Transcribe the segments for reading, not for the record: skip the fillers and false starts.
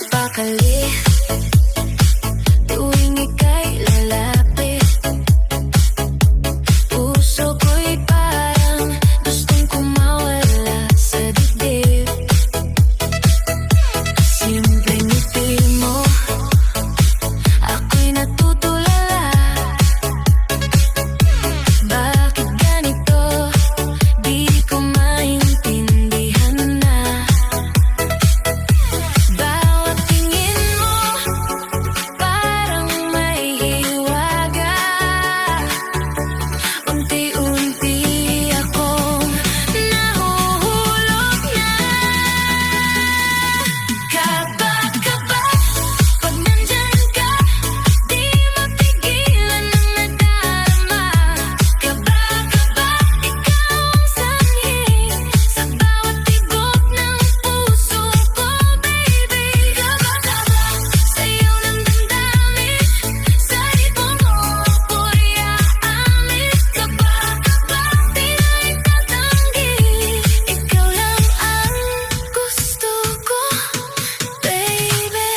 mapakali tuwing ika'y lalapit. Puso ko'y parang gustong kumawala sa dibdib. Simpleng ngiti mo, ako'y natutulala. Bakit ganito? Di ko maintindihan na. Bawat tingin mo, parang may hiwaga. Unti-unti akong nahuhulog na. Kaba-kaba, pag nandyan ka, di mapigilan ang nadarama. Kaba-kaba, ikaw ang sanhi sa bawat tibok ng puso ko, baby. Kaba-kaba, sa'yo ng damdamin, sa ibon mo ako'y aamin. Kaba-kaba, di na itatanggi, ikaw lang ang gusto ko, baby.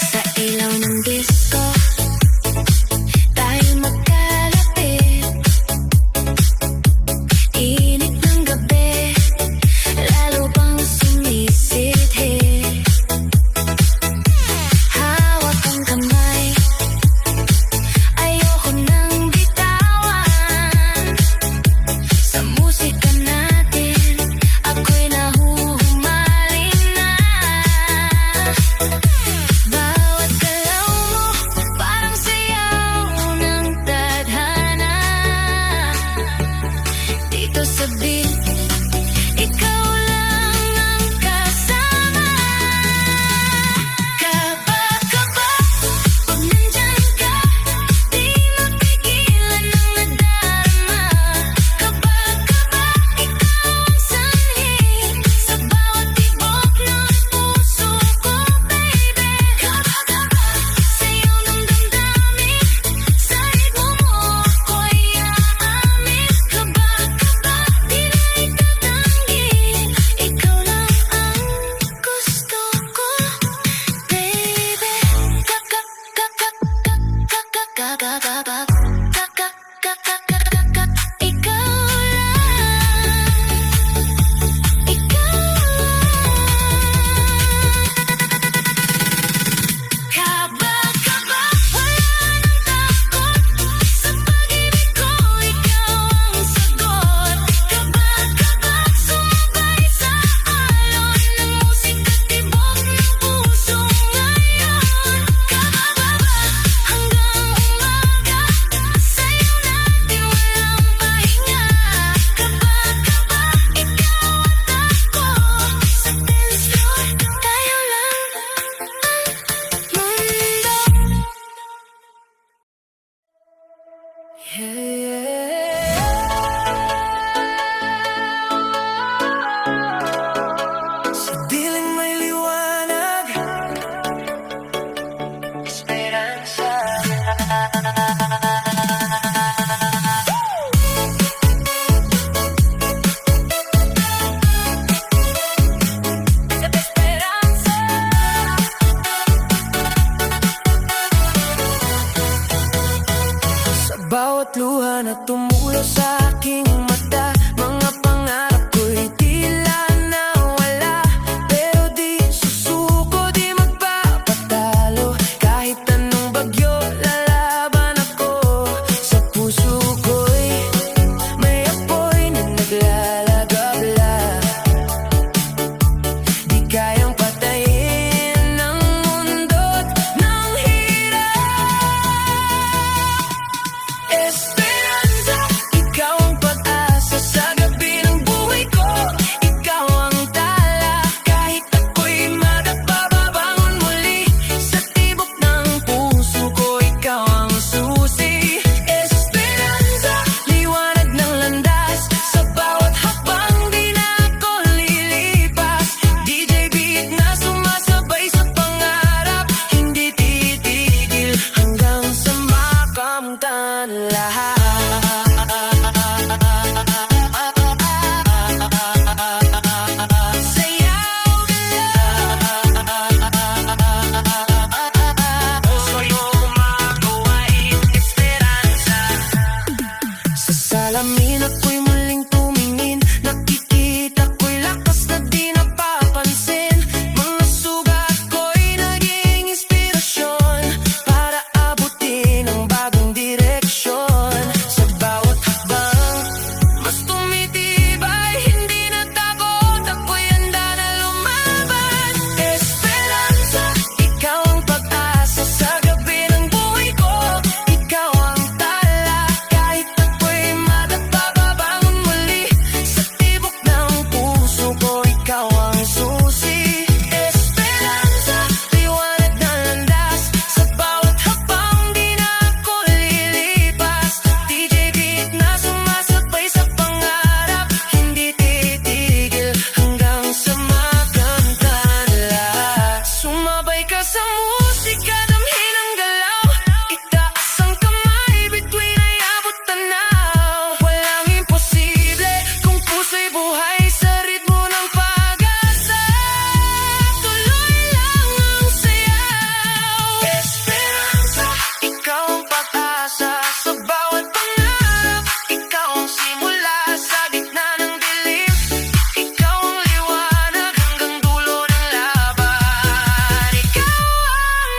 Sa ilaw ng disco, tayo magkalapit. Init ng gabi, lalo pang sumisidhid. Hawak ang kamay, ayoko nang bitawan. Sa musika natin, ako'y nahuhumaling na. Bawat galaw mo, parang sayaw ng tadhana. Dito sa beat, ikaw lang ang kasama. Kaba-kaba, pag nandyan ka, di mapigilan ang nadarama. Kaba-kaba, ikaw ang sanhi sa bawat tibok ng puso ko, baby. Kaba-kaba, sa'yo ng damdamin, sa ibon mo ako'y aamin. Kaba-kaba, di na itatanggi, ikaw lang ang gusto ko, baby. Ikaw lang, ikaw lang. Kaba-kaba, wala nang takot, sa pag-ibig ko ikaw ang sagot. Kaba-kaba, sumabay sa alon ng musika, tibok ng puso ngayon. Kaba-kaba, hanggang umaga, sa'yo natin walang pahinga. Kaba-kaba, ikaw at ako, sa 10th floor, tayo lang ang mundo. Sa diling may liwanag, esperanza. Esperanza. Sa bawat luha na tumulo sa aking mata, mga pangarap ko'y tila nawala. Pero di susuko, di magpapatalo, kahit anong bagyo lalaban ako. Sa puso ko'y may apoy na naglalagabla, di kayang patayin ng mundo't ng hirap. Esperanza, ikaw sa musika, damhin ang galaw. Itaas ang kamay, bituin ay abot tanaw. Walang imposible kung puso'y buhay sa ritmo ng pag-asa. Tuloy lang ang sayaw. Esperanza, ikaw ang pag-asa sa bawat pangarap. Ikaw ang simula sa gitna ng dilim. Ikaw ang liwanag hanggang dulo ng laban. Ikaw ang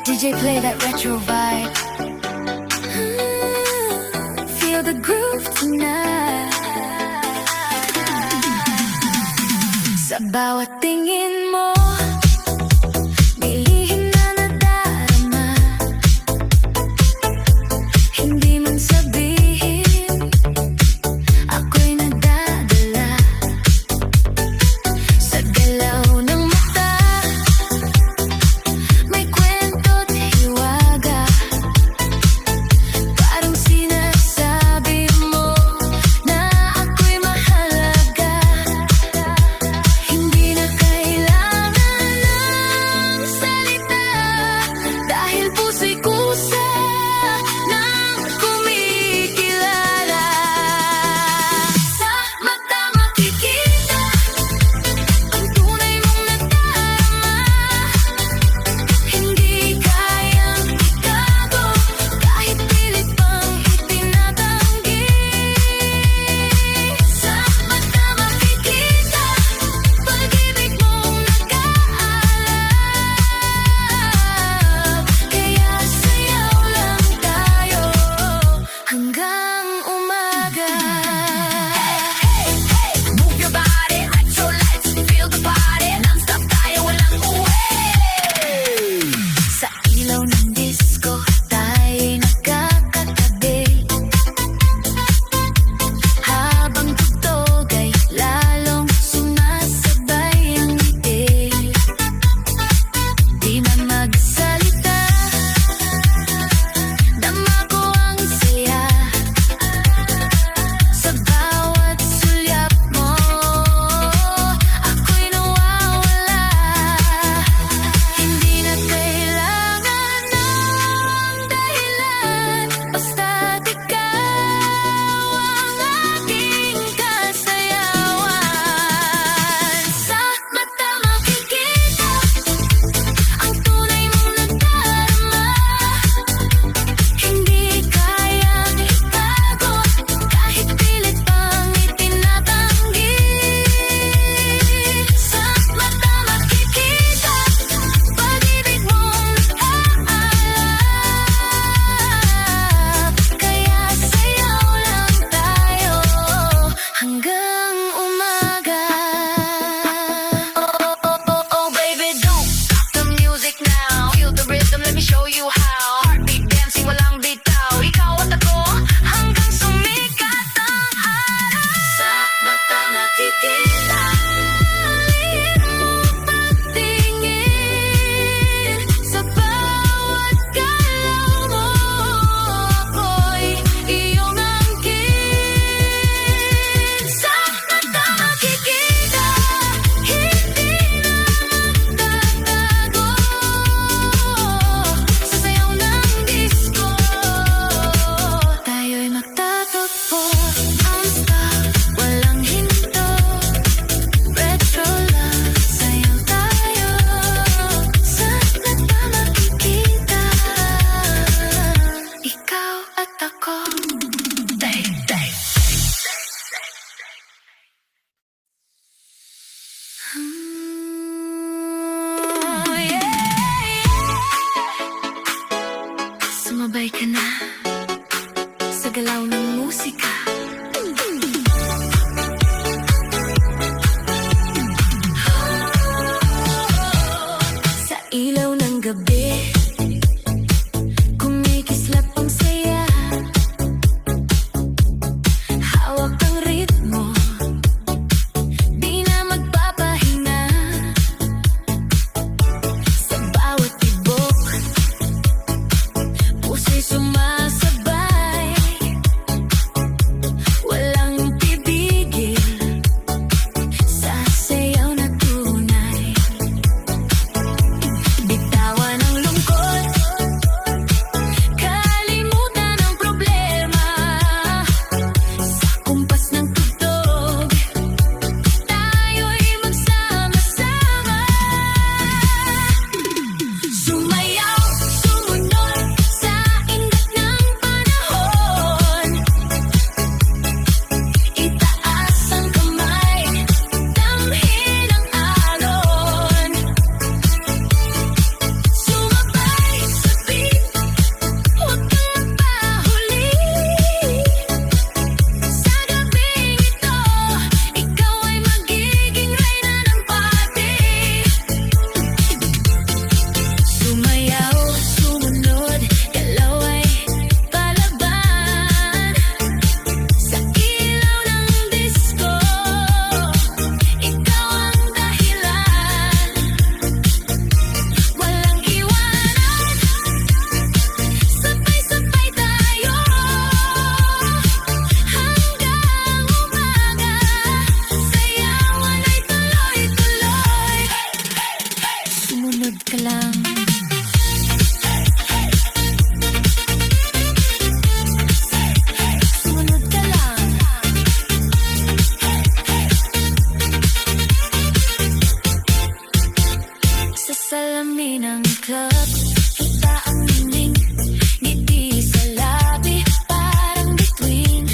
DJ play that retro vibe. Feel the groove tonight. Sa bawat tingin mo, may lihim na nadarama. Hindi man sabihin, ako'y nadadala. Sa galaw ng mata, may kwento't hiwaga. Parang sinasabi mo na ako'y mahalaga. Hindi na kailangan ng salita, dahil puso'y kusa ng kumikilala. Sa mata makikita ang tunay mong nadarama. Hindi kayang itago kahit pilit pang itinatanggi. Sa mata makikita pag-ibig mong nag-aalab. Kaya sayaw lang tayo hanggang umaga. Move your body, retro lights, feel the party. Non-stop tayo, walang uwi. Sa ilaw ng disco, tayo'y nagkakatabi. Habang tugtog ay lalong sumasabay ang ngiti. Di man magsalita, dama ko ang saya. Sa bawat sulyap mo, ako'y nawawala. Hindi na kailangan ng dahilan, basta't ikaw ang aking kasayawan. Sa mata makikita ang tunay mong nadarama. Hindi kayang itago kahit pilit pang itinatanggi. Sa mata makikita pag-ibig mong nag-aalab. Kaya sayaw lang tayo hanggang umaga. Oh, baby, don't stop the music now. Feel the rhythm, let me show you how. Heartbeat dancing, walang bitaw. Ikaw at ako hanggang sumikat ang araw. Sa mata nakikita lihim mong pagtingin. Sa bawat galaw mo, ako'y iyong angkin. Sa mata makikita, hindi na magtatago. Sa sayaw ng disco, tayo'y magtatagpo. Non-stop, walang hinto. Retro love, sayaw tayo. Sa mata makikita, ikaw at ako. Day, day. Sumabay ka na sa galaw ng musika. Sa ilaw ng gabi, kumikislap ang saya. Hawak ang ritmo, di na magpapahinga. Sa bawat tibok, puso'y sumasabay. salamin ng club. Kita ang nining, ngiti sa labi, parang bituin.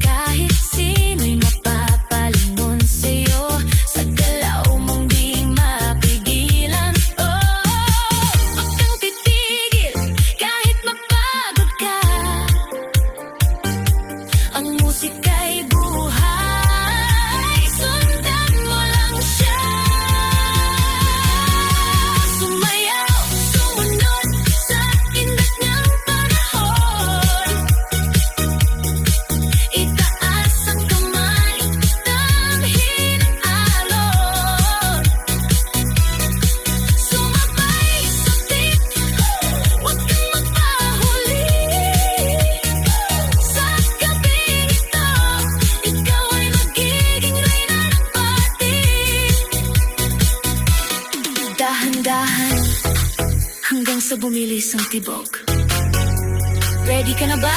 Kahit sino'y mapapalingon sa'yo, sa galaw mong di mapigilan. Oh, wag kang titigil, kahit mapagod ka. Ang musika'y buhay, sundan mo lang siya. Sumayaw, sumunod sa indat niyang panahon. Itaas ang kamay, damhin ang alon. Sumabay sa beat, huwag kang magpahuli. Sa gabing ito, ikaw ay magiging reyna ng party. Dahan-dahan, hanggang sa bumilis ang tibok. Ready ka na ba?